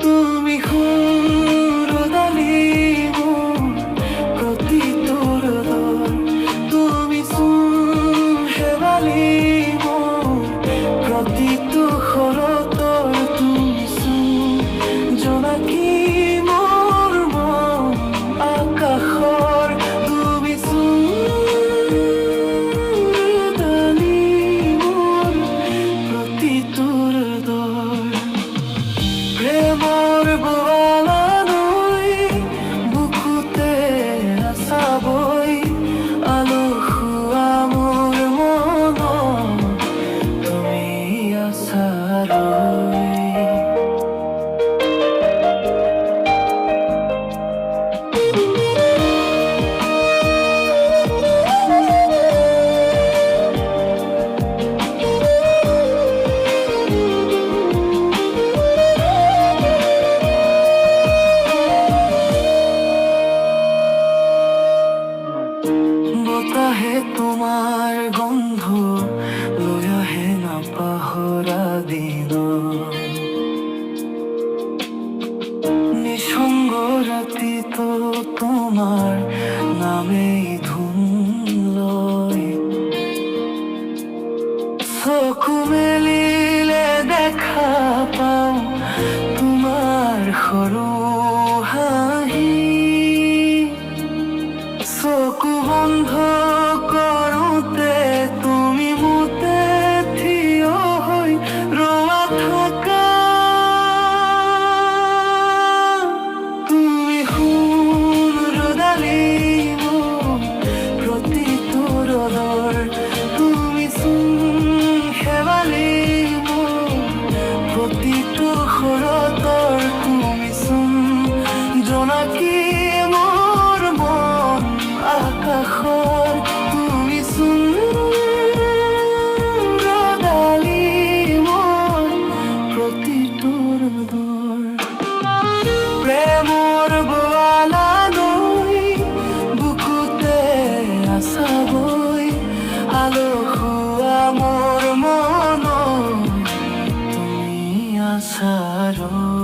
তুমি সুৰদালি মোৰ প্ৰতি তোৰ দৰ তুমি শেৱালি মোৰ প্ৰতিটো শৰতৰ তুমি জোনাকী মোৰ মন আকাশৰ তুমি সুৰদালি মোৰ প্ৰতি তোৰ দৰ প্ৰেমৰ বোৱালা নৈ বুকুতে আছা বৈ আলসুৱা মোৰ মন তুমি আছা ৰৈ বতাহে তোমাৰ গন্ধ লৈ আহে নাপাহৰা দিন নিঃসংগ ৰাতিটো তোমাৰ নামেই ধুন লয় চকু মেলিলে দেখা পাওঁ তোমাৰ সৰু হাঁহি চকু বন্ধ কৰোঁতে তুমি মোতে থিয় হৈ ৰৱা থাকা তুমি সুৰদালি মোৰ প্ৰতি তোৰ দৰ তুমি শেৱালি মোৰ প্ৰতিটো শৰতৰ তুমি জোনাকী মোৰ মন আকাশৰ তুমি সুৰদালি মোৰ প্ৰতি তোৰ দৰ প্ৰেমৰ বোৱালা নৈ বুকুতে আছা বৈ আলসুৱা মোৰ মন তুমি আছা ৰৈ